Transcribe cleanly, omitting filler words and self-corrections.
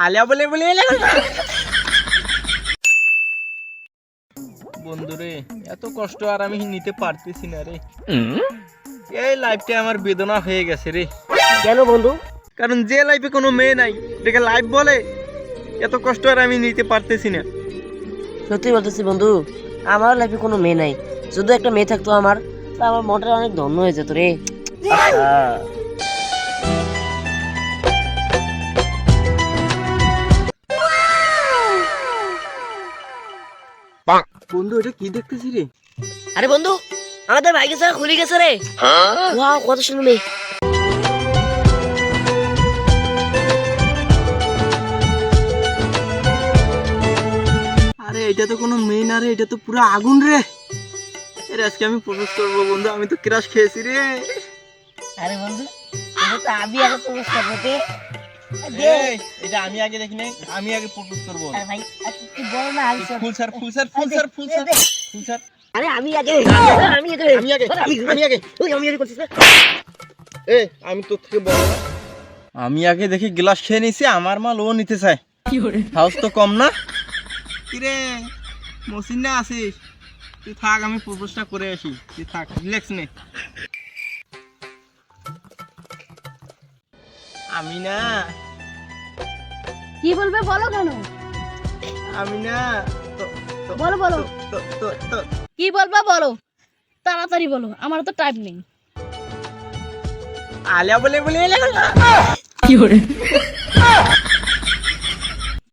আলিয়া বলে বলে বন্ধুরে, এত কষ্ট আর আমি নিতে পারতেছি না রে। এই লাইফটা আমার বেদনা হয়ে গেছে রে। কেন বন্ধু? কারণ যে লাইফে কোনো মেয়ে নাই এটাকে লাইফ বলে? এত কষ্ট আর আমি নিতে পারতেছি না। সত্যি বলতেছি বন্ধু, আমার লাইফে কোনো মেয়ে নাই। শুধু একটা মেয়ে থাকতো আমার, তা আমার মনটা অনেক ধন্য হয়ে যেত রে। বন্ধু, এটা কি দেখতেছি রে? আরে বন্ধু, আমাদের বাইকে ছাড়া খুলে গেছে রে। ওয়াও, কত সুন্দর মেয়ে। আরে এটা তো কোনো মেয়ে না রে, এটা তো পুরো আগুন রে। আরে আজকে আমি প্রপোজ করবো বন্ধু, আমি তো ক্রাশ খেয়েছি রে। আরে বন্ধু, এটা তো আমি আগে প্রপোজ করবো তে। এই, এটা আমি আগে দেখি নাই, আমি আগে প্রপোজ করবো। আরে ভাই, তুই বল না। আমি ফুল স্যার, ফুল স্যার, ফুল স্যার, ফুল স্যার, ফুল স্যার। আরে আমি আগে, আমি আগে, আমি আগে, আমি আগে। ওই আমি আগে করছিস না? এ, আমি তোর থেকে বড় না? আমি আগে দেখি গ্লাস খেয়ে নিছি, আমার মাল ও নিতে চায়। হাউস তো কম না। কিরে মসিন না আসিস? তুই থাক, আমি প্রপোজটা করে আসি। তুই থাক, রিল্যাক্স নে। আমি না, কি বলবে বলো কেন? আমি না, বলো বলো, তো কি বলবা বলো, তাড়াতাড়ি বলো, আমার তো টাইম নেই। আলিয়া বলে বলে